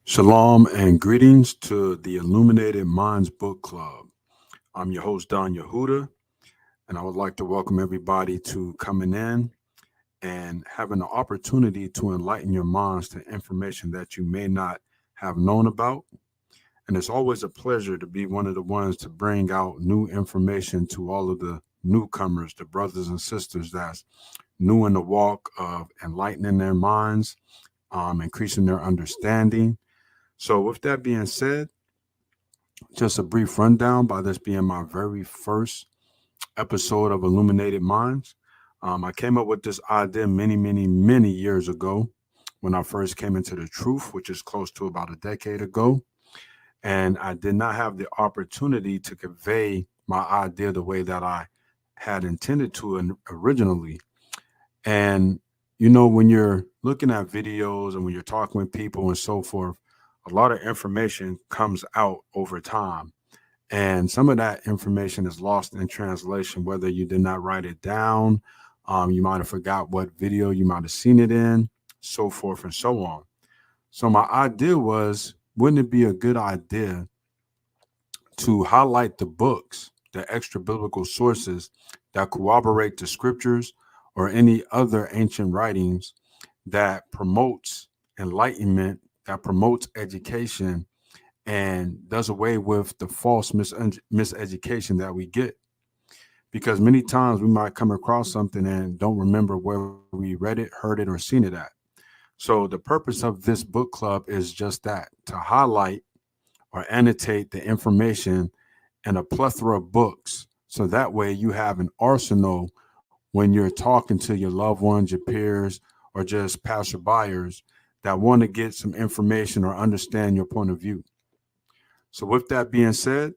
Shalom and greetings to the Illuminated Minds Book Club. I'm your host, Don Yehuda, and I would like to welcome everybody to coming in and having the opportunity to enlighten your minds to information that you may not have known about. And it's always a pleasure to be one of the ones to bring out new information to all of the newcomers, the brothers and sisters that's new in the walk of enlightening their minds, increasing their understanding. So, with that being said, just a brief rundown by this being my very first episode of Illuminated Minds. I came up with this idea many years ago when I first came into the truth, which is close to about a decade ago. And I did not have the opportunity to convey my idea the way that I had intended to originally. And, when you're looking at videos and when you're talking with people and so forth, a lot of information comes out over time. And some of that information is lost in translation, whether you did not write it down, you might have forgot what video you might have seen it in, so forth and so on. So my idea was, wouldn't it be a good idea to highlight the books, the extra biblical sources that corroborate the scriptures or any other ancient writings that promotes enlightenment, that promotes education, and does away with the false miseducation that we get. Because many times we might come across something and don't remember where we read it, heard it, or seen it at. So the purpose of this book club is just that, to highlight or annotate the information in a plethora of books. So that way you have an arsenal when you're talking to your loved ones, your peers, or just passerbyers that want to get some information or understand your point of view. So, with that being said,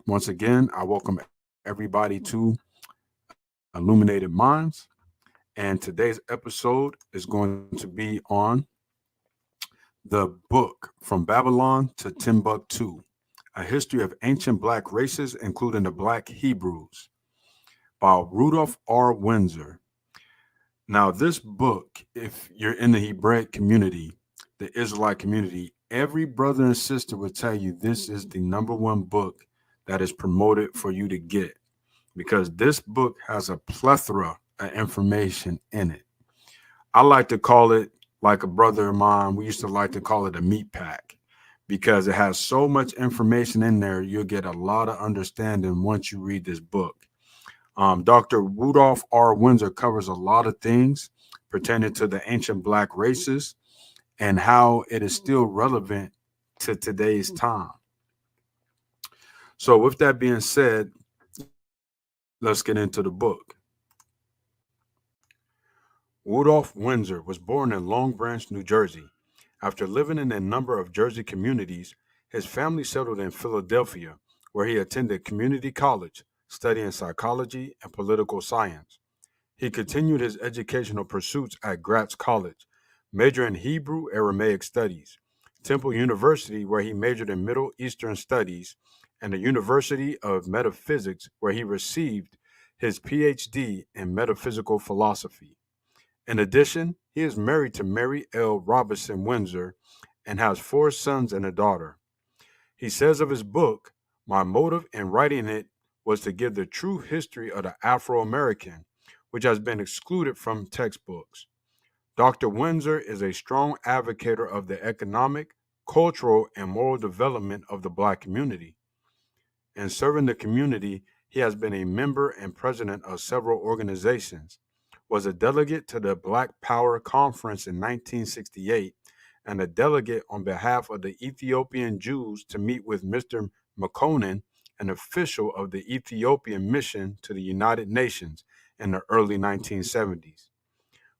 once again, I welcome everybody to Illuminated Minds. And today's episode is going to be on the book From Babylon to Timbuktu, a history of ancient Black races, including the Black Hebrews, by Rudolph R. Windsor. Now, this book, if you're in the Hebraic community, the Israelite community, every brother and sister will tell you this is the number one book that is promoted for you to get, because this book has a plethora of information in it. I like to call it, like a brother of mine, we used to like to call it a meat pack, because it has so much information in there, you'll get a lot of understanding once you read this book. Dr. Rudolph R. Windsor covers a lot of things pertaining to the ancient Black races and how it is still relevant to today's time. So, with that being said, let's get into the book. Rudolph Windsor was born in Long Branch, New Jersey. After living in a number of Jersey communities, his family settled in Philadelphia, where he attended community college, studying psychology and political science. He continued his educational pursuits at Gratz College, majoring in Hebrew Aramaic studies, Temple University, where he majored in Middle Eastern studies, and the University of Metaphysics, where he received his PhD in metaphysical philosophy. In addition, he is married to Mary L. Robinson Windsor and has four sons and a daughter. He says of his book, "My motive in writing it was to give the true history of the Afro-American, which has been excluded from textbooks." Dr. Windsor is a strong advocate of the economic, cultural, and moral development of the Black community. In serving the community, he has been a member and president of several organizations, was a delegate to the Black Power Conference in 1968, and a delegate on behalf of the Ethiopian Jews to meet with Mr. Makonnen, an official of the Ethiopian mission to the United Nations in the early 1970s.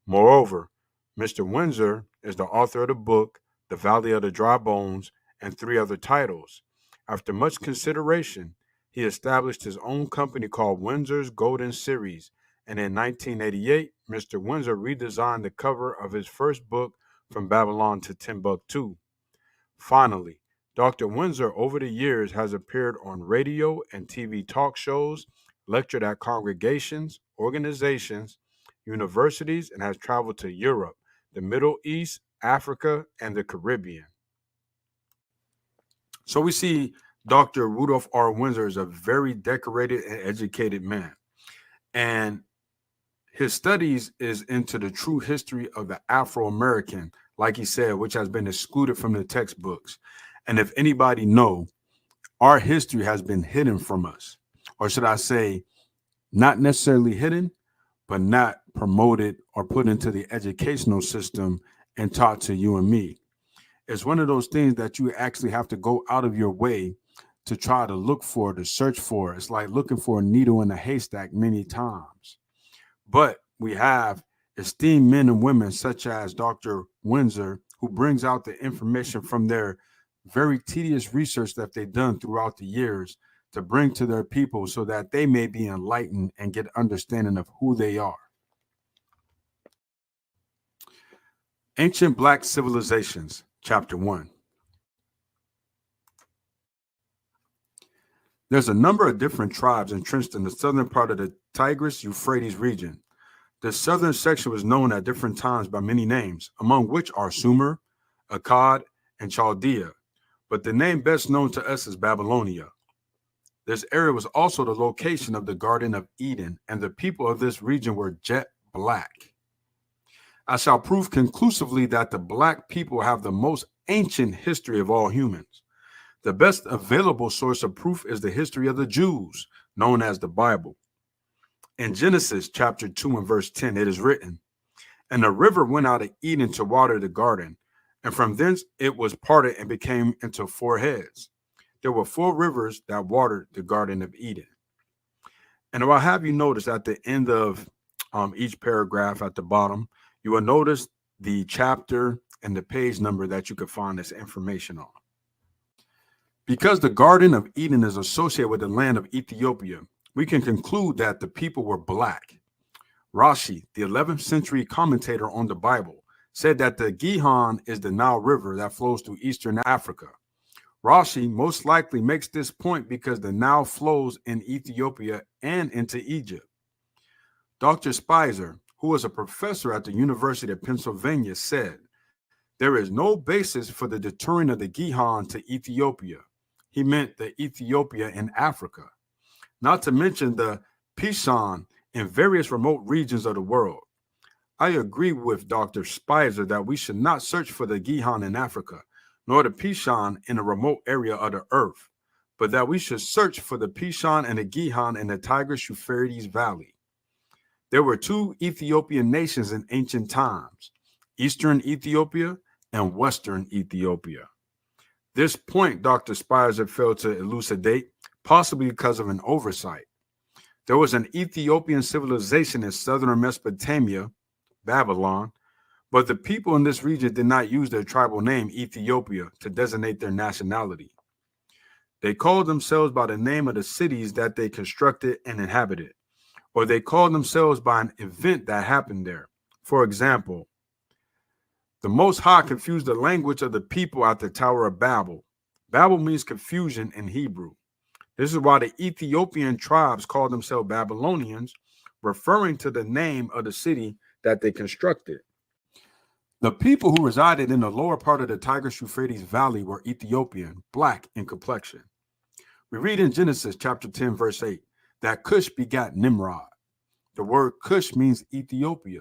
Moreover, Mr. Windsor is the author of the book The Valley of the Dry Bones and three other titles. After much consideration, he established his own company called Windsor's Golden Series, and in 1988, Mr. Windsor redesigned the cover of his first book, From Babylon to Timbuktu. Finally, Dr. Windsor over the years has appeared on radio and TV talk shows, lectured at congregations, organizations, universities, and has traveled to Europe, the Middle East, Africa, and the Caribbean. So we see Dr. Rudolph R. Windsor is a very decorated and educated man. And his studies is into the true history of the Afro-American, like he said, which has been excluded from the textbooks. And if anybody know, our history has been hidden from us, or should I say, not necessarily hidden, but not promoted or put into the educational system and taught to you and me. It's one of those things that you actually have to go out of your way to try to look for, to search for. It's like looking for a needle in a haystack many times. But we have esteemed men and women such as Dr. Windsor, who brings out the information from their very tedious research that they've done throughout the years to bring to their people so that they may be enlightened and get understanding of who they are. Ancient Black Civilizations, Chapter 1. There's a number of different tribes entrenched in the southern part of the Tigris-Euphrates region. The southern section was known at different times by many names, among which are Sumer, Akkad, and Chaldea, but the name best known to us is Babylonia. This area was also the location of the Garden of Eden, and the people of this region were jet black. I shall prove conclusively that the black people have the most ancient history of all humans. The best available source of proof is the history of the Jews, known as the Bible. In Genesis chapter 2 and verse 10, it is written, "And the river went out of Eden to water the garden, and from thence it was parted and became into 4 heads. There were 4 rivers that watered the Garden of Eden." And I'll have you notice at the end of each paragraph at the bottom, you will notice the chapter and the page number that you could find this information on. Because the Garden of Eden is associated with the land of Ethiopia, we can conclude that the people were black. Rashi, the 11th century commentator on the Bible, said that the Gihon is the Nile River that flows through eastern Africa. Rashi most likely makes this point because the Nile flows in Ethiopia and into Egypt. Dr. Spicer, who was a professor at the University of Pennsylvania, said, "There is no basis for the deterring of the Gihon to Ethiopia." He meant the Ethiopia in Africa, not to mention the Pishon in various remote regions of the world. I agree with Dr. Spicer that we should not search for the Gihon in Africa, nor the Pishon in a remote area of the earth, but that we should search for the Pishon and the Gihon in the Tigris-Euphrates Valley. There were 2 Ethiopian nations in ancient times, Eastern Ethiopia and Western Ethiopia. This point Dr. Spicer failed to elucidate, possibly because of an oversight. There was an Ethiopian civilization in southern Mesopotamia, Babylon, but the people in this region did not use their tribal name Ethiopia to designate their nationality. They called themselves by the name of the cities that they constructed and inhabited, or they called themselves by an event that happened there. For example, the Most High confused the language of the people at the Tower of Babel. Babel means confusion in Hebrew. This is why the Ethiopian tribes called themselves Babylonians, referring to the name of the city that they constructed. The people who resided in the lower part of the Tigris-Euphrates Valley were Ethiopian, black in complexion. We read in Genesis chapter 10, verse 8, that Cush begat Nimrod. The word Cush means Ethiopia,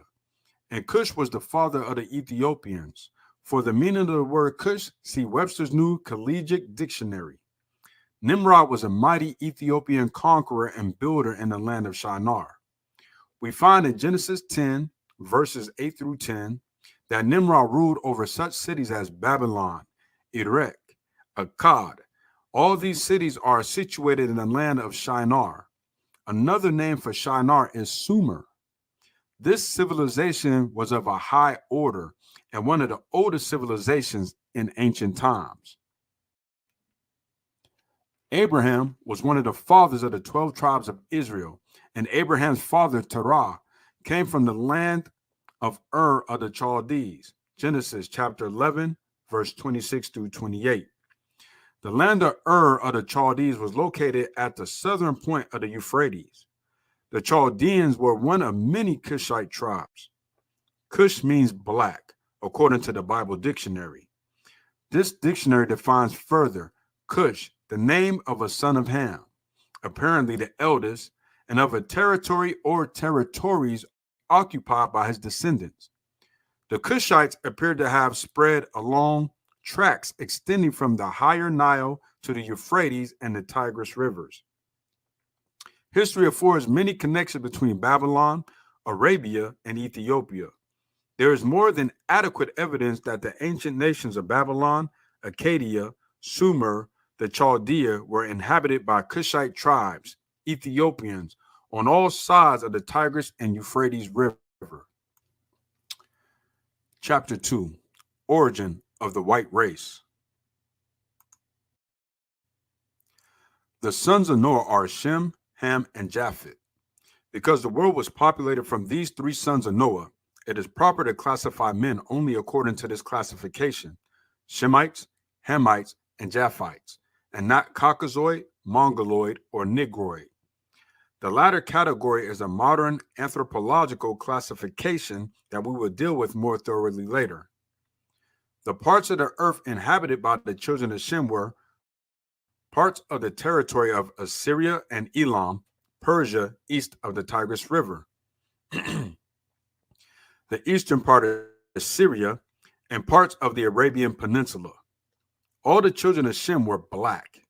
and Cush was the father of the Ethiopians. For the meaning of the word Cush, see Webster's New Collegiate Dictionary. Nimrod was a mighty Ethiopian conqueror and builder in the land of Shinar. We find in Genesis 10, verses 8 through 10, that Nimrod ruled over such cities as Babylon, Erech, Akkad. All these cities are situated in the land of Shinar. Another name for Shinar is Sumer. This civilization was of a high order and one of the oldest civilizations in ancient times. Abraham was one of the fathers of the 12 tribes of Israel, and Abraham's father, Terah, came from the land of Ur of the Chaldees. Genesis chapter 11, verse 26 through 28. The land of Ur of the Chaldees was located at the southern point of the Euphrates. The Chaldeans were one of many Kushite tribes. Cush means black, according to the Bible dictionary. This dictionary defines further, Cush, the name of a son of Ham, apparently the eldest, and of a territory or territories occupied by his descendants. The Kushites appear to have spread along tracts extending from the higher Nile to the Euphrates and the Tigris rivers. History affords many connections between Babylon, Arabia, and Ethiopia. There is more than adequate evidence that the ancient nations of Babylon, Akkadian, Sumer, the Chaldea were inhabited by Kushite tribes, Ethiopians, on all sides of the Tigris and Euphrates River. Chapter 2, Origin of the White Race. The sons of Noah are Shem, Ham, and Japheth. Because the world was populated from these three sons of Noah, it is proper to classify men only according to this classification: Shemites, Hamites, and Japhites, and not Caucasoid, Mongoloid, or Negroid. The latter category is a modern anthropological classification that we will deal with more thoroughly later. The parts of the earth inhabited by the children of Shem were parts of the territory of Assyria and Elam, Persia, east of the Tigris River, the eastern part of Syria, and parts of the Arabian Peninsula. All the children of Shem were black.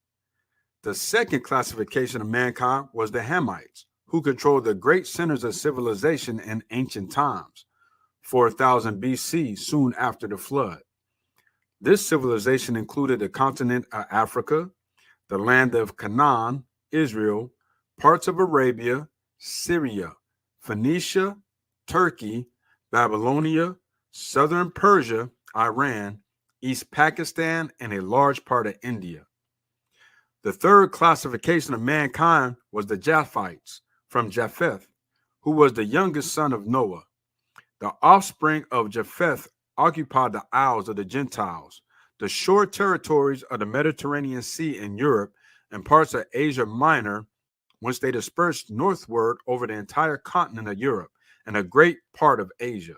The second classification of mankind was the Hamites, who controlled the great centers of civilization in ancient times, 4000 BC, soon after the flood. This civilization included the continent of Africa, the land of Canaan, Israel, parts of Arabia, Syria, Phoenicia, Turkey, Babylonia, southern Persia, Iran, East Pakistan, and a large part of India. The third classification of mankind was the Japhites, from Japheth, who was the youngest son of Noah. The offspring of Japheth occupied the Isles of the Gentiles, the shore territories of the Mediterranean Sea in Europe, and parts of Asia Minor, whence they dispersed northward over the entire continent of Europe and a great part of Asia.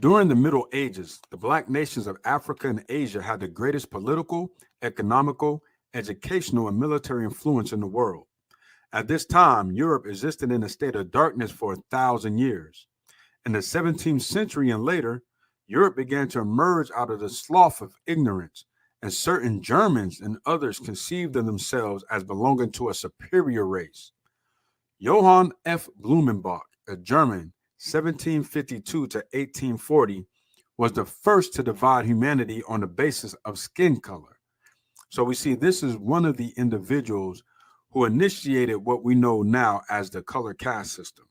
During the Middle Ages, the black nations of Africa and Asia had the greatest political, economical, educational, and military influence in the world. At this time, Europe existed in a state of darkness for 1,000 years. In the 17th century and later, Europe began to emerge out of the slough of ignorance, and certain Germans and others conceived of themselves as belonging to a superior race. Johann F. Blumenbach, a German, 1752 to 1840, was the first to divide humanity on the basis of skin color. So we see this is one of the individuals who initiated what we know now as the color caste system.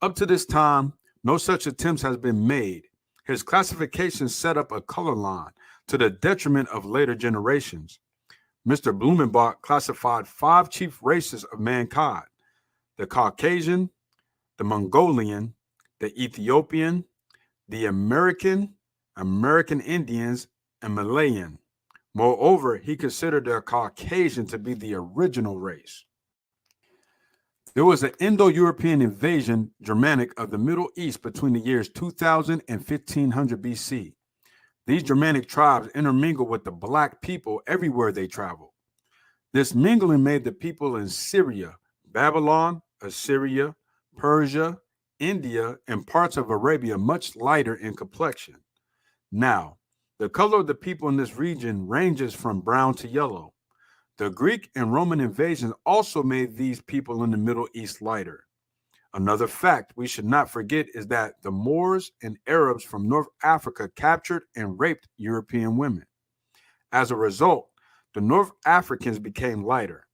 Up to this time, no such attempts has been made. His classification set up a color line to the detriment of later generations. Mr. Blumenbach classified 5 chief races of mankind: the Caucasian, the Mongolian, the Ethiopian, the American Indians, and Malayan. Moreover, he considered the Caucasian to be the original race. There was an Indo-European invasion Germanic of the Middle East between the years 2000 and 1500 BC. These Germanic tribes intermingled with the black people everywhere they traveled. This mingling made the people in Syria, Babylon, Assyria, Persia, India, and parts of Arabia much lighter in complexion. Now, the color of the people in this region ranges from brown to yellow. The Greek and Roman invasions also made these people in the Middle East lighter. Another fact we should not forget is that the Moors and Arabs from North Africa captured and raped European women. As a result, the North Africans became lighter.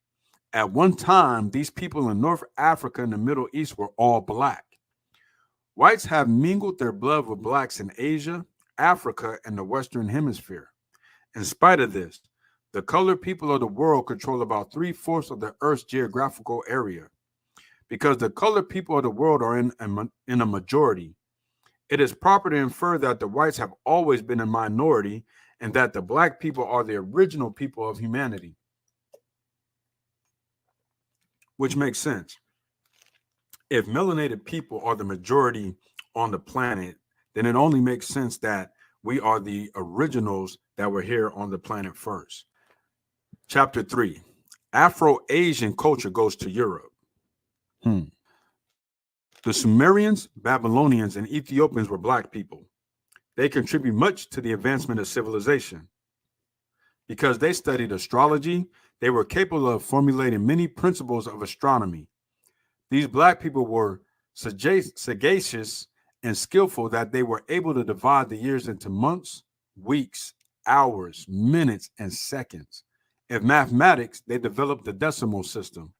At one time, these people in North Africa and the Middle East were all black. Whites have mingled their blood with blacks in Asia, Africa, and the Western Hemisphere. In spite of this, the colored people of the world control about 3/4 of the Earth's geographical area. Because the colored people of the world are in a majority, it is proper to infer that the whites have always been a minority and that the black people are the original people of humanity. Which makes sense. If melanated people are the majority on the planet, then it only makes sense that we are the originals that were here on the planet first. Chapter 3, Afro-Asian culture goes to Europe. The Sumerians, Babylonians, and Ethiopians were black people. They contribute much to the advancement of civilization. Because they studied astrology, they were capable of formulating many principles of astronomy. These black people were sagacious and skillful that they were able to divide the years into months, weeks, hours, minutes, and seconds. In mathematics, they developed the decimal system.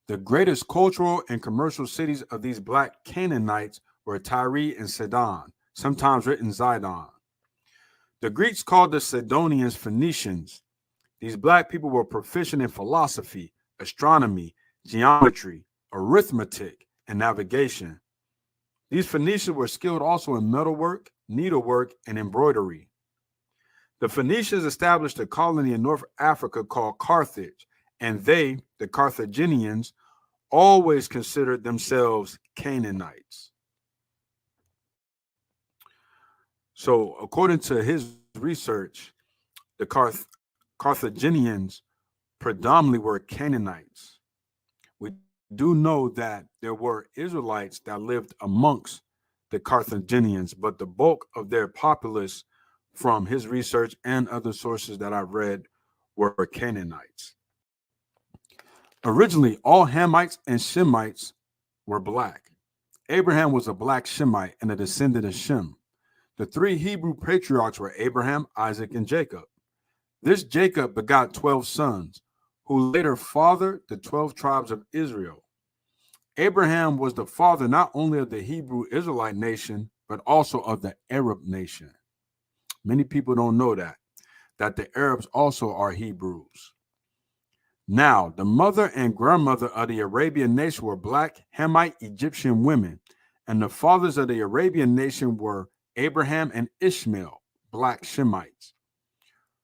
The greatest cultural and commercial cities of these black Canaanites were Tyre and Sidon, sometimes written Zidon. The Greeks called the Sidonians Phoenicians. These black people were proficient in philosophy, astronomy, geometry, arithmetic, and navigation. These Phoenicians were skilled also in metalwork, needlework, and embroidery. The Phoenicians established a colony in North Africa called Carthage, and they, the Carthaginians, always considered themselves Canaanites. So, according to his research, the Carthaginians predominantly were Canaanites. We do know that there were Israelites that lived amongst the Carthaginians, but the bulk of their populace, from his research and other sources that I've read, were Canaanites. Originally, all Hamites and Shemites were black. Abraham was a black Shemite and a descendant of Shem. The three Hebrew patriarchs were Abraham, Isaac, and Jacob. This Jacob begot 12 sons, who later fathered the 12 tribes of Israel. Abraham was the father not only of the Hebrew Israelite nation, but also of the Arab nation. Many people don't know that the Arabs also are Hebrews. Now, the mother and grandmother of the Arabian nation were black Hamite Egyptian women, and the fathers of the Arabian nation were Abraham and Ishmael, black Shemites.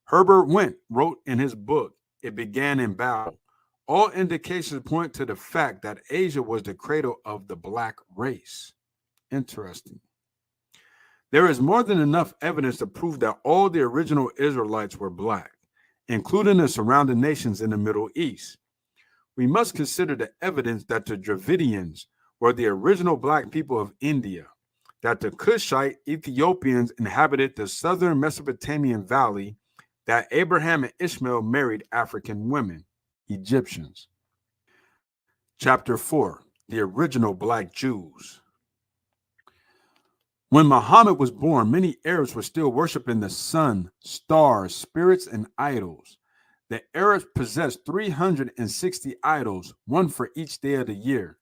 Herbert Went wrote in his book, It Began in Babel, all indications point to the fact that Asia was the cradle of the black race. Interesting. There is more than enough evidence to prove that all the original Israelites were black, including the surrounding nations in the Middle East. We must consider the evidence that the Dravidians were the original black people of India, that the Kushite Ethiopians inhabited the southern Mesopotamian valley, that Abraham and Ishmael married African women, Egyptians. Chapter 4, the original black Jews. When Muhammad was born, many Arabs were still worshiping the sun, stars, spirits, and idols. The Arabs possessed 360 idols, one for each day of the year.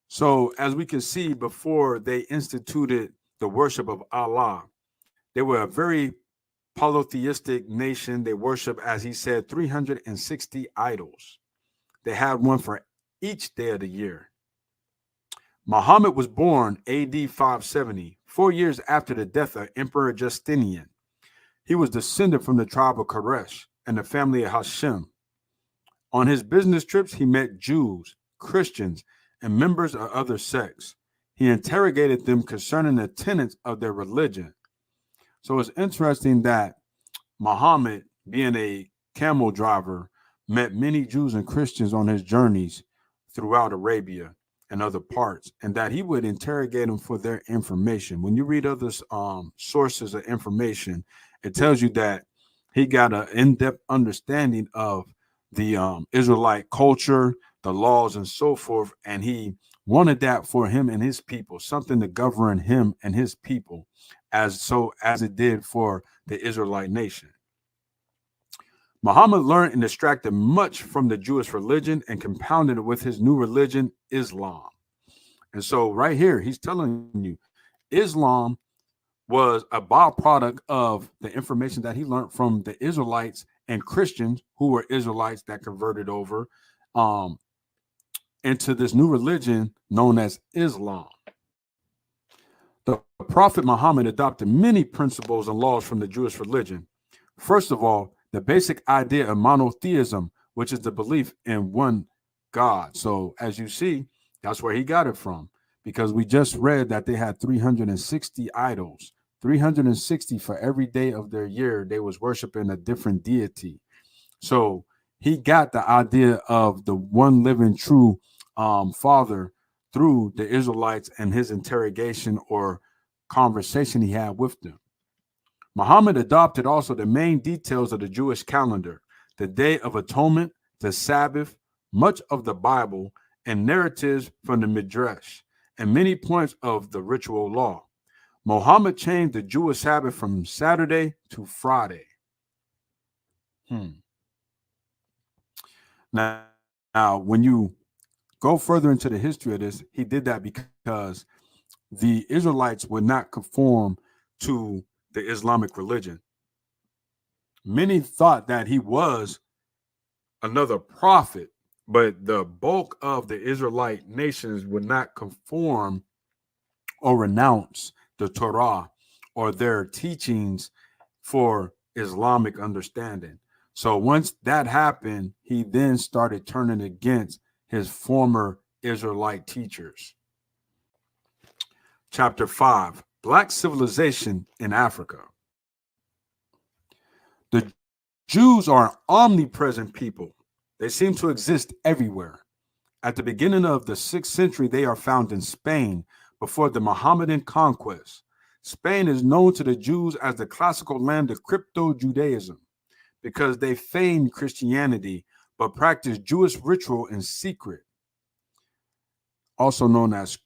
So, as we can see, before they instituted the worship of Allah, they were a very polytheistic nation. They worship, as he said, 360 idols. They had one for each day of the year. Muhammad was born AD 570, 4 years after the death of Emperor Justinian. He was descended from the tribe of Quraysh and the family of Hashem. On his business trips, he met Jews, Christians, and members of other sects. He interrogated them concerning the tenets of their religion. So it's interesting that Muhammad, being a camel driver, met many Jews and Christians on his journeys throughout Arabia and other parts, and that he would interrogate them for their information. When you read other sources of information, it tells you that he got an in-depth understanding of the Israelite culture, the laws, and so forth, and he wanted that for him and his people, something to govern him and his people, as it did for the Israelite nation. Muhammad learned and extracted much from the Jewish religion and compounded it with his new religion, Islam. And so right here, he's telling you, Islam was a byproduct of the information that he learned from the Israelites and Christians who were Israelites that converted over into this new religion known as Islam. The Prophet Muhammad adopted many principles and laws from the Jewish religion. First of all, the basic idea of monotheism, which is the belief in one God. So as you see, that's where he got it from, because we just read that they had 360 idols, 360 for every day of their year, they was worshiping a different deity. So he got the idea of the one living true Father through the Israelites and his interrogation or conversation he had with them. Muhammad adopted also the main details of the Jewish calendar, the Day of Atonement, the Sabbath, much of the Bible, and narratives from the Midrash, and many points of the ritual law. Muhammad changed the Jewish Sabbath from Saturday to Friday. Now, when you go further into the history of this, he did that because the Israelites would not conform to the Islamic religion. Many thought that he was another prophet, but the bulk of the Israelite nations would not conform or renounce the Torah or their teachings for Islamic understanding. So once that happened, he then started turning against his former Israelite teachers. Chapter 5, Black Civilization in Africa. The Jews are an omnipresent people. They seem to exist everywhere. At the beginning of the 6th century, they are found in Spain before the Mohammedan conquest. Spain is known to the Jews as the classical land of crypto-Judaism because they feigned Christianity but practiced Jewish ritual in secret, also known as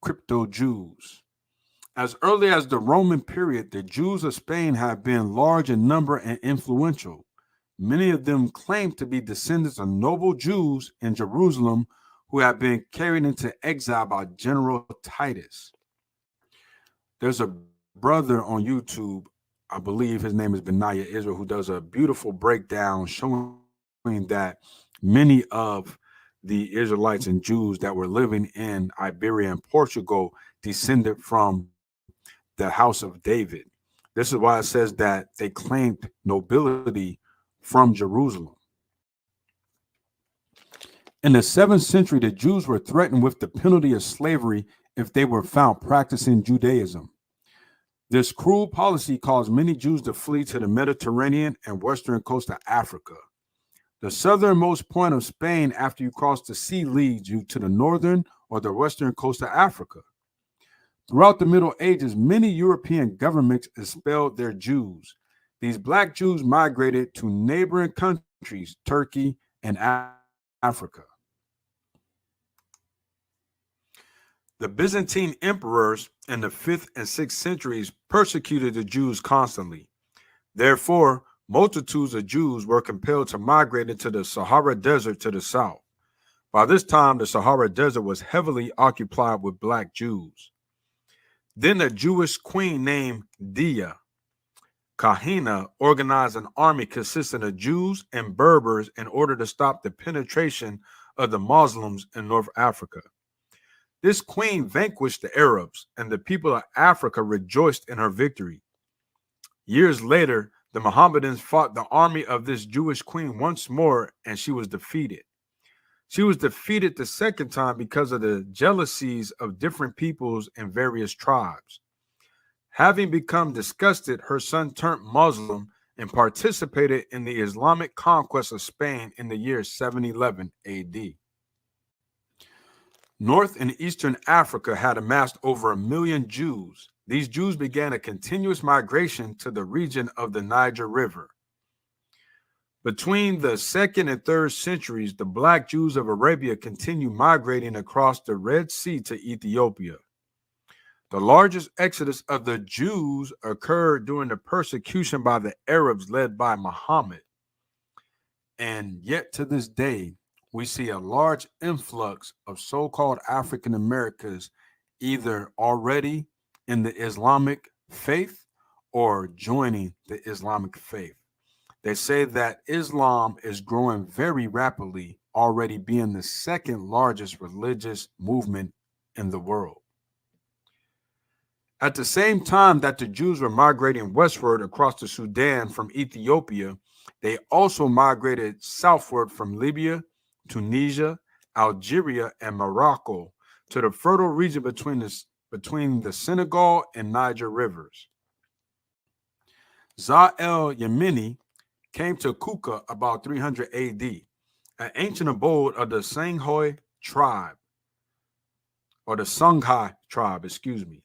crypto-Jews. As early as the Roman period, the Jews of Spain have been large in number and influential. Many of them claim to be descendants of noble Jews in Jerusalem who have been carried into exile by General Titus. There's a brother on YouTube, I believe his name is Benaiah Israel, who does a beautiful breakdown showing that many of the Israelites and Jews that were living in Iberia and Portugal descended from the house of David. This is why it says that they claimed nobility from Jerusalem. In the 7th century, the Jews were threatened with the penalty of slavery if they were found practicing Judaism. This cruel policy caused many Jews to flee to the Mediterranean and western coast of Africa. The southernmost point of Spain after you cross the sea leads you to the northern or the western coast of Africa. Throughout the Middle Ages, many European governments expelled their Jews. These Black Jews migrated to neighboring countries, Turkey and Africa. The Byzantine emperors in the 5th and 6th centuries persecuted the Jews constantly. Therefore, multitudes of Jews were compelled to migrate into the Sahara Desert to the south. By this time, the Sahara Desert was heavily occupied with Black Jews. Then a Jewish queen named Dia Kahina organized an army consisting of Jews and Berbers in order to stop the penetration of the Muslims in North Africa. This queen vanquished the Arabs, and the people of Africa rejoiced in her victory. Years later, the Mohammedans fought the army of this Jewish queen once more, and she was defeated. She was defeated the second time because of the jealousies of different peoples and various tribes. Having become disgusted, her son turned Muslim and participated in the Islamic conquest of Spain in the year 711 AD. North and Eastern Africa had amassed over 1 million Jews. These Jews began a continuous migration to the region of the Niger River. Between the 2nd and 3rd centuries, the Black Jews of Arabia continued migrating across the Red Sea to Ethiopia. The largest exodus of the Jews occurred during the persecution by the Arabs led by Muhammad. And yet to this day, we see a large influx of so-called African Americans either already in the Islamic faith or joining the Islamic faith. They say that Islam is growing very rapidly, already being the 2nd largest religious movement in the world. At the same time that the Jews were migrating westward across the Sudan from Ethiopia, they also migrated southward from Libya, Tunisia, Algeria, and Morocco to the fertile region between the Senegal and Niger rivers. Za el Yemeni came to Kuka about 300 AD, an ancient abode of the Songhai tribe, or the Songhai tribe, excuse me.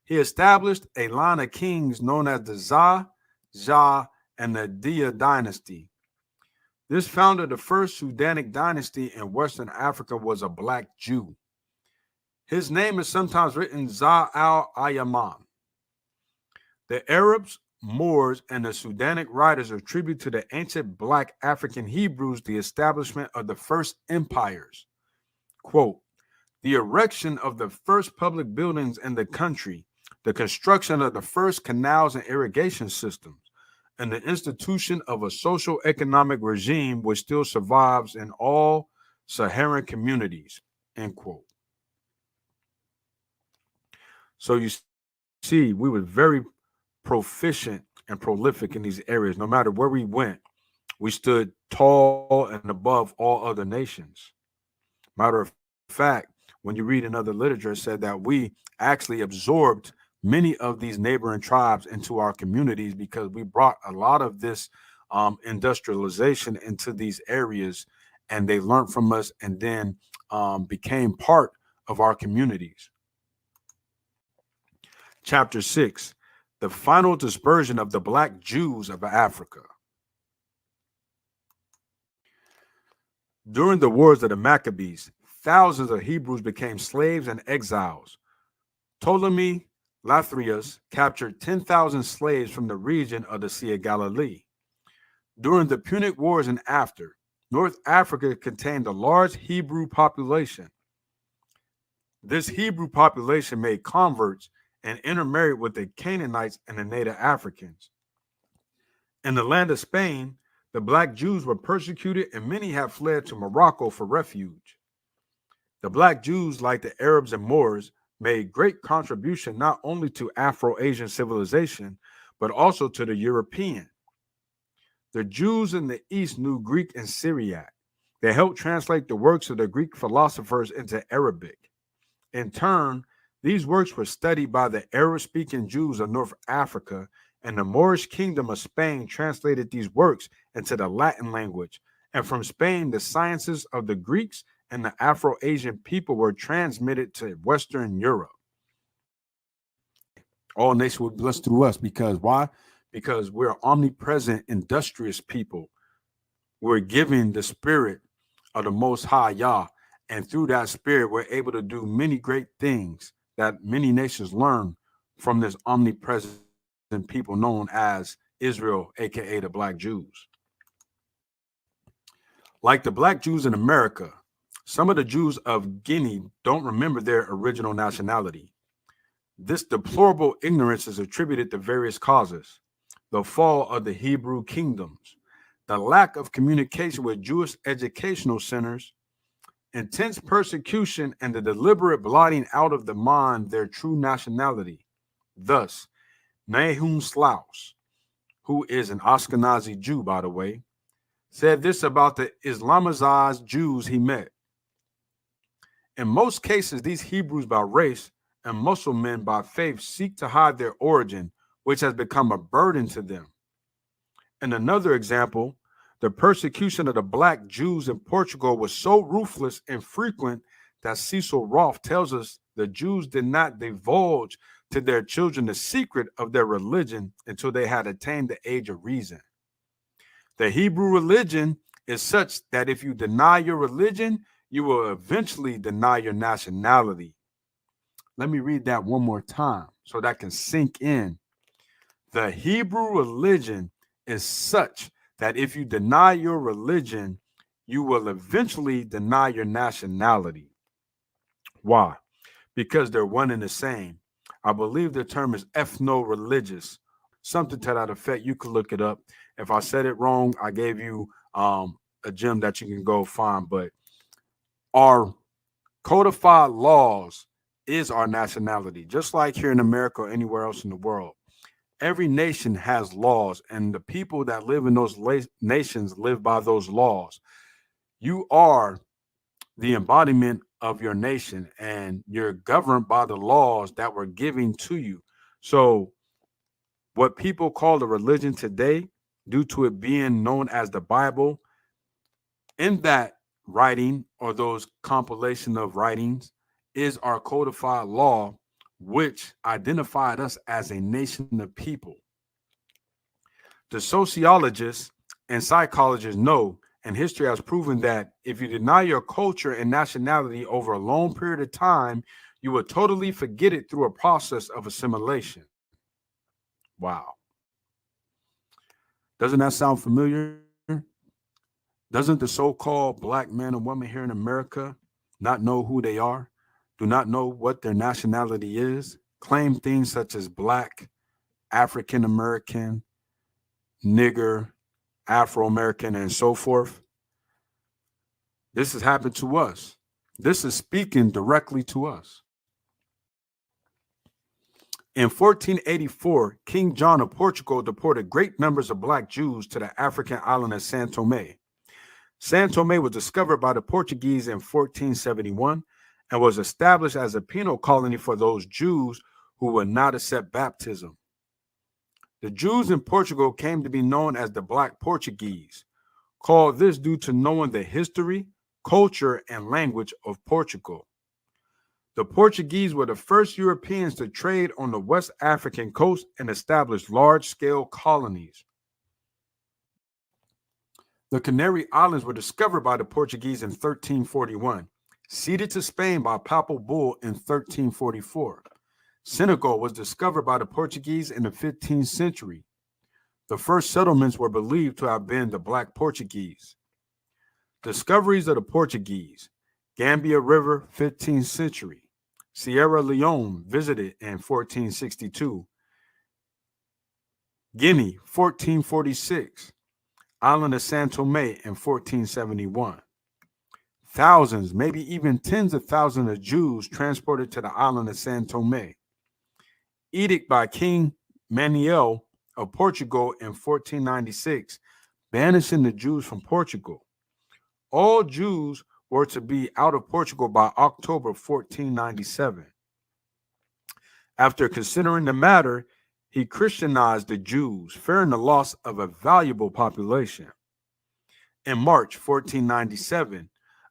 He established a line of kings known as the Za, Jah, and the Dia dynasty. This founder of the first Sudanic dynasty in Western Africa was a black Jew. His name is sometimes written Za al-Ayaman. The Arabs, Moors, and the Sudanic writers attribute to the ancient black African Hebrews the establishment of the first empires. Quote, the erection of the first public buildings in the country, the construction of the first canals and irrigation systems, and the institution of a socio-economic regime which still survives in all Saharan communities, end quote. So you see, we were very proficient and prolific in these areas. No matter where we went, we stood tall and above all other nations. Matter of fact, when you read in other literature, it said that we actually absorbed many of these neighboring tribes into our communities because we brought a lot of this industrialization into these areas, and they learned from us and then became part of our communities. Chapter 6, the final dispersion of the Black Jews of Africa. During the wars of the Maccabees, thousands of Hebrews became slaves and exiles. Ptolemy Lathrius captured 10,000 slaves from the region of the Sea of Galilee. During the Punic Wars and after, North Africa contained a large Hebrew population. This Hebrew population made converts and intermarried with the Canaanites and the native Africans. In the land of Spain, the Black Jews were persecuted and many have fled to Morocco for refuge. The Black Jews, like the Arabs and Moors, made great contribution not only to Afro-Asian civilization, but also to the European. The Jews in the East knew Greek and Syriac. They helped translate the works of the Greek philosophers into Arabic. In turn, these works were studied by the Arab-speaking Jews of North Africa, and the Moorish kingdom of Spain translated these works into the Latin language. And from Spain, the sciences of the Greeks and the Afro-Asian people were transmitted to Western Europe. All nations were blessed through us because why? Because we're omnipresent, industrious people. We're giving the spirit of the Most High Yah, and through that spirit, we're able to do many great things that many nations learn from this omnipresent people known as Israel, aka the Black Jews. Like the Black Jews in America, some of the Jews of Guinea don't remember their original nationality. This deplorable ignorance is attributed to various causes: the fall of the Hebrew kingdoms, the lack of communication with Jewish educational centers, intense persecution, and the deliberate blotting out of the mind their true nationality. Thus, Nahum Slaus, who is an Ashkenazi Jew, by the way, said this about the Islamized Jews he met. In most cases, these Hebrews by race and Muslim by faith seek to hide their origin, which has become a burden to them. In another example, the persecution of the Black Jews in Portugal was so ruthless and frequent that Cecil Roth tells us the Jews did not divulge to their children the secret of their religion until they had attained the age of reason. The Hebrew religion is such that if you deny your religion, you will eventually deny your nationality. Let me read that one more time so that can sink in. The Hebrew religion is such that if you deny your religion, you will eventually deny your nationality. Why? Because they're one and the same. I believe the term is ethno-religious, something to that effect. You could look it up. If I said it wrong, I gave you a gem that you can go find. But our codified laws is our nationality, just like here in America or anywhere else in the world. Every nation has laws, and the people that live in those nations live by those laws. You are the embodiment of your nation, and you're governed by the laws that were given to you. So What people call a religion today, due to it being known as the Bible, in that writing or those compilation of writings is our codified law, which identified us as a nation of people. The sociologists and psychologists know, and history has proven, that if you deny your culture and nationality over a long period of time, you will totally forget it through a process of assimilation. Wow. Doesn't that sound familiar? Doesn't the so-called black man and woman here in America not know who they are, do not know what their nationality is, claim things such as black, African American, nigger, Afro-American, and so forth? This has happened to us. This is speaking directly to us. In 1484, King John of Portugal deported great numbers of black Jews to the African island of São Tomé. São Tomé was discovered by the Portuguese in 1471 and was established as a penal colony for those Jews who would not accept baptism. The Jews in Portugal came to be known as the Black Portuguese, called this due to knowing the history, culture, and language of Portugal. The Portuguese were the first Europeans to trade on the West African coast and establish large-scale colonies. The Canary Islands were discovered by the Portuguese in 1341, ceded to Spain by a papal bull in 1344. Senegal was discovered by the Portuguese in the 15th century. The first settlements were believed to have been the Black Portuguese. Discoveries of the Portuguese: Gambia River, 15th century. Sierra Leone visited in 1462. Guinea, 1446. Island of São Tomé in 1471. Thousands, maybe even tens of thousands of Jews transported to the island of São Tomé. Edict by King Manuel of Portugal in 1496, banishing the Jews from Portugal. All Jews were to be out of Portugal by October 1497. After considering the matter, he Christianized the Jews, fearing the loss of a valuable population. In March 1497,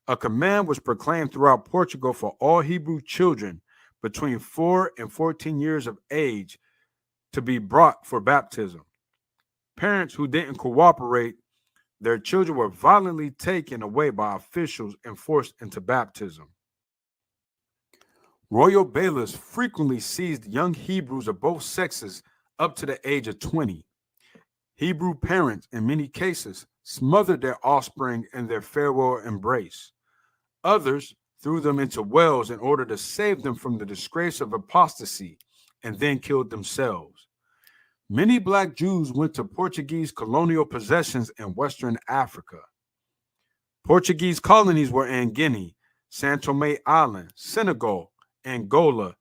a command was proclaimed throughout Portugal for all Hebrew children between 4 and 14 years of age to be brought for baptism. Parents who didn't cooperate, their children were violently taken away by officials and forced into baptism. Royal bailiffs frequently seized young Hebrews of both sexes up to the age of 20. Hebrew parents, in many cases, smothered their offspring in their farewell embrace. Others threw them into wells in order to save them from the disgrace of apostasy, and then killed themselves. Many black Jews went to Portuguese colonial possessions in Western Africa. Portuguese colonies were in Guinea, São Tomé Island, Senegal, Angola,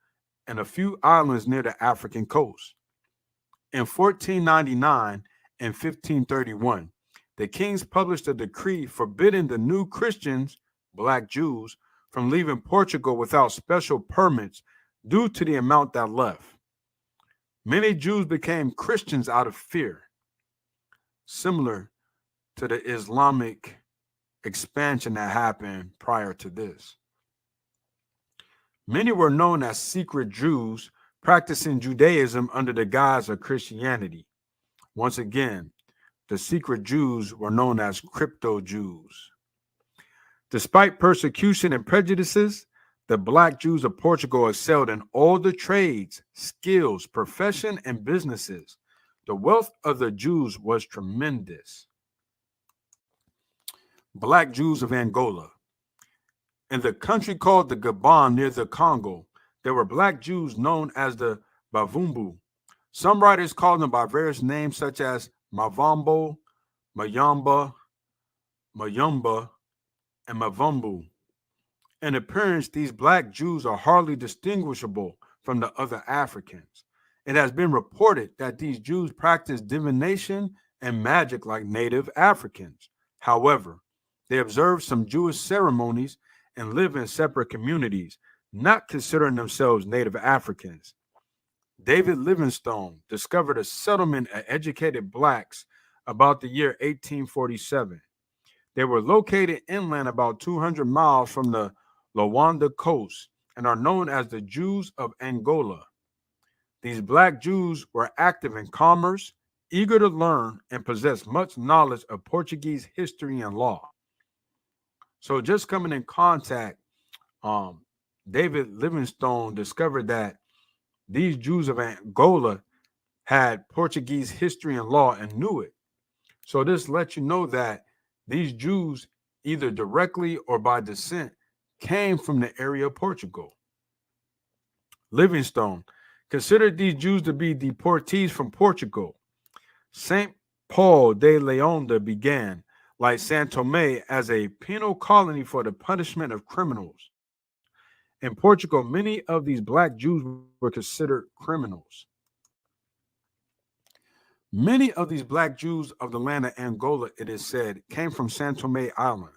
and a few islands near the African coast. In 1499 and 1531, the kings published a decree forbidding the new Christians, black Jews, from leaving Portugal without special permits due to the amount that left. Many Jews became Christians out of fear, similar to the Islamic expansion that happened prior to this. Many were known as secret Jews, practicing Judaism under the guise of Christianity. Once again, the secret Jews were known as crypto Jews. Despite persecution and prejudices, the black Jews of Portugal excelled in all the trades, skills, profession, and businesses. The wealth of the Jews was tremendous. Black Jews of Angola. In the country called the Gabon near the Congo, there were black Jews known as the Bavumbu. Some writers call them by various names such as Mavambo, Mayamba, Mayumba, and Mavumbu. In appearance, these black Jews are hardly distinguishable from the other Africans. It has been reported that these Jews practice divination and magic like native Africans. However, they observe some Jewish ceremonies and live in separate communities, not considering themselves native Africans. David Livingstone discovered a settlement of educated blacks about the year 1847. They were located inland about 200 miles from the Luanda coast and are known as the Jews of Angola. These black Jews were active in commerce, eager to learn, and possessed much knowledge of Portuguese history and law. So just coming in contact, um, David Livingstone discovered that these Jews of Angola had Portuguese history and law and knew it. So this lets you know that these Jews, either directly or by descent, came from the area of Portugal. Livingstone considered these Jews to be deportees from Portugal. St. Paul de Leonda began, like San Tome, as a penal colony for the punishment of criminals. In Portugal, many of these black Jews were considered criminals. Many of these black Jews of the land of Angola, it is said, came from San Tome Island.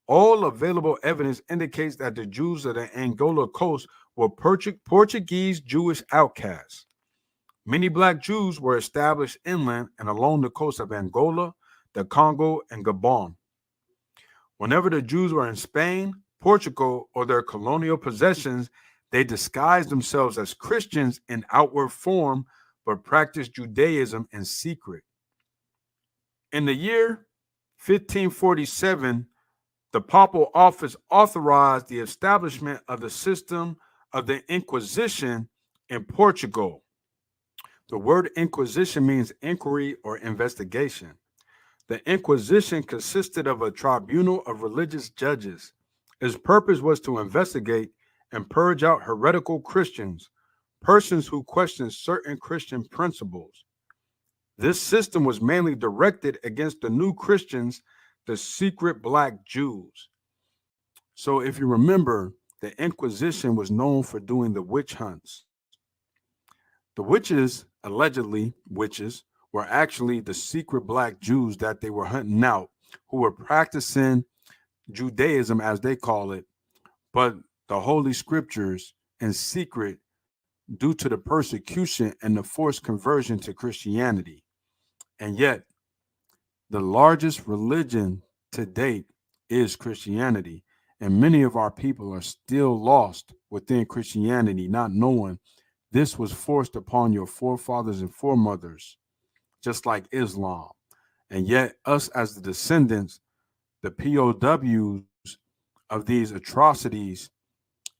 All available evidence indicates that the Jews of the Angola coast were Portuguese Jewish outcasts. Many black Jews were established inland and along the coast of Angola, the Congo, and Gabon. Whenever the Jews were in Spain, Portugal, or their colonial possessions, they disguised themselves as Christians in outward form, but practiced Judaism in secret. In the year 1547, the papal office authorized the establishment of the system of the Inquisition in Portugal. The word Inquisition means inquiry or investigation. The Inquisition consisted of a tribunal of religious judges. Its purpose was to investigate and purge out heretical Christians, persons who questioned certain Christian principles. This system was mainly directed against the new Christians, the secret black Jews. So if you remember, the Inquisition was known for doing the witch hunts. The witches, allegedly witches, were actually the secret black Jews that they were hunting out, who were practicing Judaism, as they call it, but the Holy Scriptures in secret due to the persecution and the forced conversion to Christianity. And yet, the largest religion to date is Christianity. And many of our people are still lost within Christianity, not knowing this was forced upon your forefathers and foremothers, just like Islam. And yet, us as the descendants, the POWs of these atrocities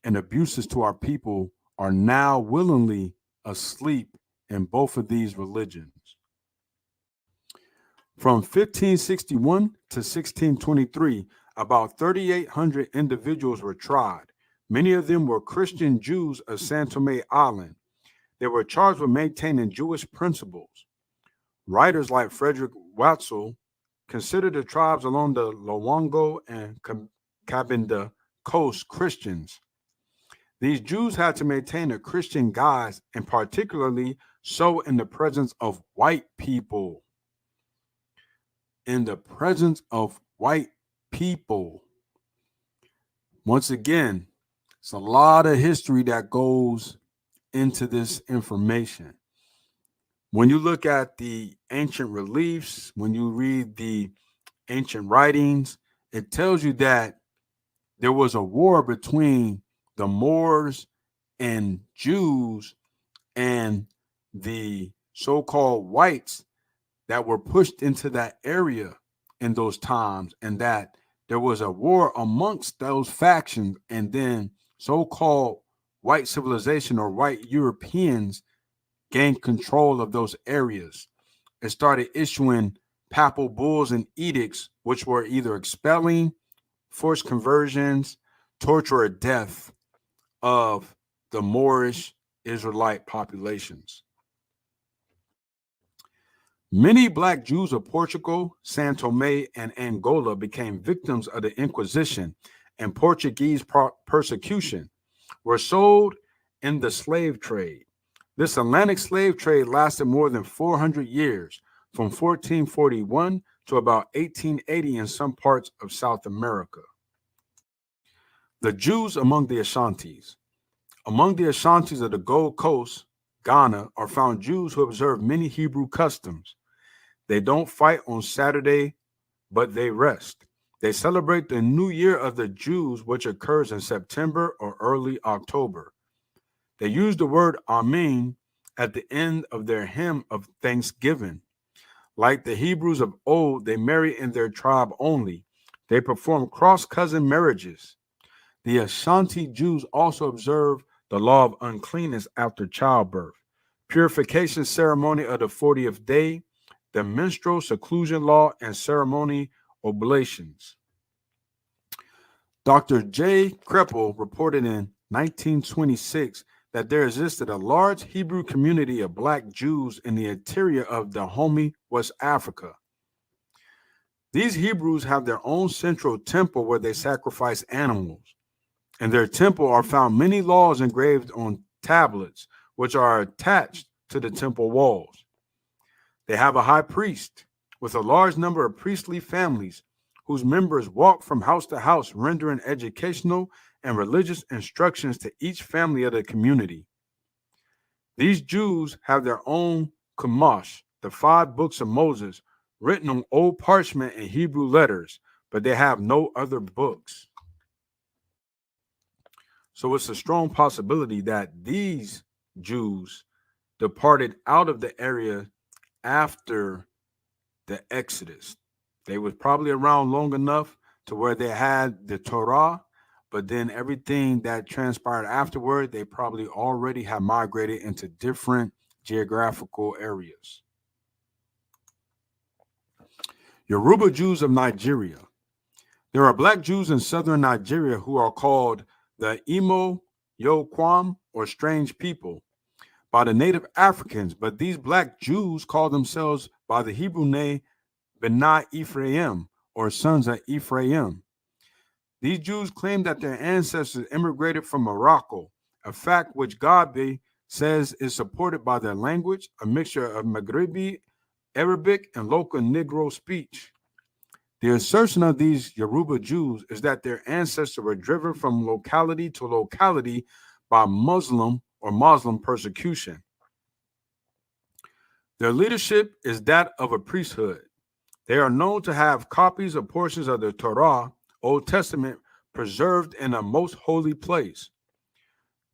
and abuses to our people, are now willingly asleep in both of these religions. From 1561 to 1623, about 3,800 individuals were tried. Many of them were Christian Jews of San Tome Island. They were charged with maintaining Jewish principles. Writers like Frederick Watzel considered the tribes along the Luongo and Cabinda coast Christians. These Jews had to maintain a Christian guise, and particularly so in the presence of white people. In the presence of white people. Once again, it's a lot of history that goes into this information. When you look at the ancient reliefs, when you read the ancient writings, it tells you that there was a war between the Moors and Jews and the so-called whites that were pushed into that area in those times, and that there was a war amongst those factions, and then so-called white civilization or white Europeans gained control of those areas and started issuing papal bulls and edicts, which were either expelling, forced conversions, torture, or death of the Moorish Israelite populations. Many black Jews of Portugal, San Tome, and Angola became victims of the Inquisition and Portuguese persecution, were sold in the slave trade. This Atlantic slave trade lasted more than 400 years, from 1441 to about 1880 in some parts of South America. The Jews among the Ashantis. Among the Ashantis of the Gold Coast, Ghana, are found Jews who observe many Hebrew customs. They don't fight on Saturday, but they rest. They celebrate the New Year of the Jews, which occurs in September or early October. They use the word Amen at the end of their hymn of thanksgiving. Like the Hebrews of old, they marry in their tribe only. They perform cross-cousin marriages. The Ashanti Jews also observe the law of uncleanness after childbirth, purification ceremony of the 40th day, the menstrual seclusion law, and ceremony oblations. Dr. J. Kreppel reported in 1926 that there existed a large Hebrew community of Black Jews in the interior of Dahomey, West Africa. These Hebrews have their own central temple where they sacrifice animals. In their temple are found many laws engraved on tablets, which are attached to the temple walls. They have a high priest with a large number of priestly families whose members walk from house to house, rendering educational and religious instructions to each family of the community. These Jews have their own Chumash, the 5 books of Moses, written on old parchment and Hebrew letters, but they have no other books. So it's a strong possibility that these Jews departed out of the area after the Exodus. They was probably around long enough to where they had the Torah, but then everything that transpired afterward, they probably already had migrated into different geographical areas. Yoruba Jews of Nigeria. There are Black Jews in southern Nigeria who are called the Imo Yokwam, or strange people, by the native Africans, but these Black Jews call themselves by the Hebrew name B'nai Ephraim, or sons of Ephraim. These Jews claim that their ancestors immigrated from Morocco, a fact which Gabi says is supported by their language, a mixture of Maghrebi, Arabic, and local Negro speech. The assertion of these Yoruba Jews is that their ancestors were driven from locality to locality by Muslim persecution. Their leadership is that of a priesthood. They are known to have copies of portions of the Torah, Old Testament, preserved in a most holy place.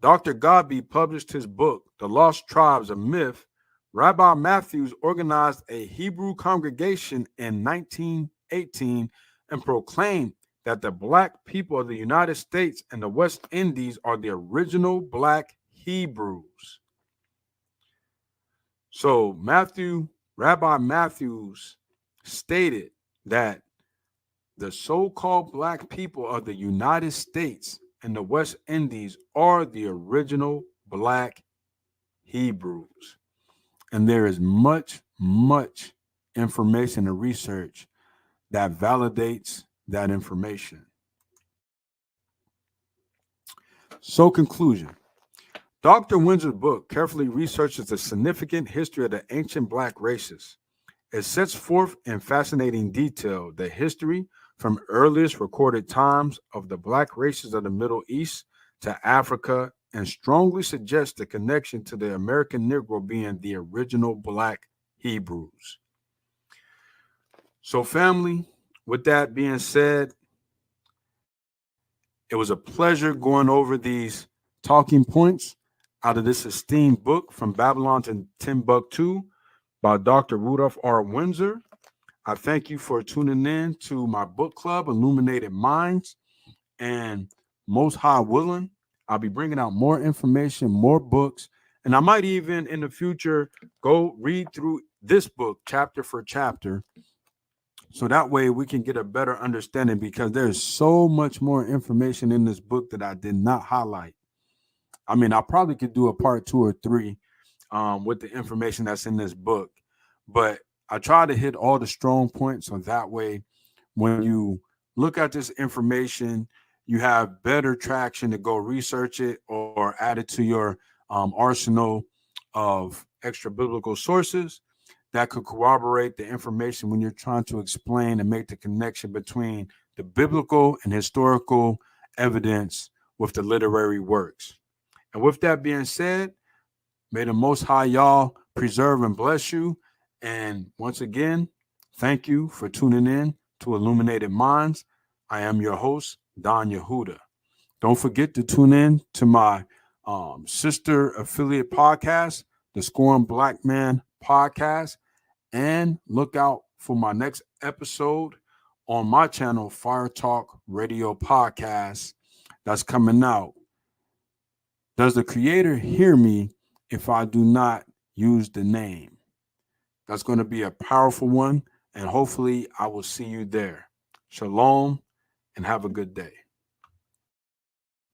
Dr. Gabi published his book, The Lost Tribes of Myth. Rabbi Matthews organized a Hebrew congregation in 1918 and proclaimed that the Black people of the United States and the West Indies are the original Black Hebrews. So Rabbi Matthews stated that the so-called Black people of the United States and the West Indies are the original Black Hebrews. And there is much information and research that validates that information. So, conclusion. Dr. Windsor's book carefully researches the significant history of the ancient Black races. It sets forth in fascinating detail the history from earliest recorded times of the Black races of the Middle East to Africa, and strongly suggests the connection to the American Negro being the original Black Hebrews. So, family, with that being said, it was a pleasure going over these talking points out of this esteemed book, From Babylon to Timbuktu, by Dr. Rudolph R. Windsor. I thank you for tuning in to my book club, Illuminated Minds, and most high willing, I'll be bringing out more information, more books, and I might even in the future go read through this book chapter for chapter, so that way we can get a better understanding, because there's so much more information in this book that I did not highlight. I mean, I probably could do a part 2 or 3 with the information that's in this book, but I try to hit all the strong points, so that way when you look at this information, you have better traction to go research it or add it to your arsenal of extra biblical sources that could corroborate the information when you're trying to explain and make the connection between the biblical and historical evidence with the literary works. And with that being said, May the Most High y'all preserve and bless you. And once again, thank you for tuning in to Illuminated Minds. I am your host, Don Yehuda. Don't forget to tune in to my sister affiliate podcast, the Scorn Black Man podcast, and look out for my next episode on my channel, Fire Talk Radio Podcast, that's coming out. Does the Creator hear me if I do not use the name? That's going to be a powerful one, and hopefully I will see you there. Shalom, and have a good day.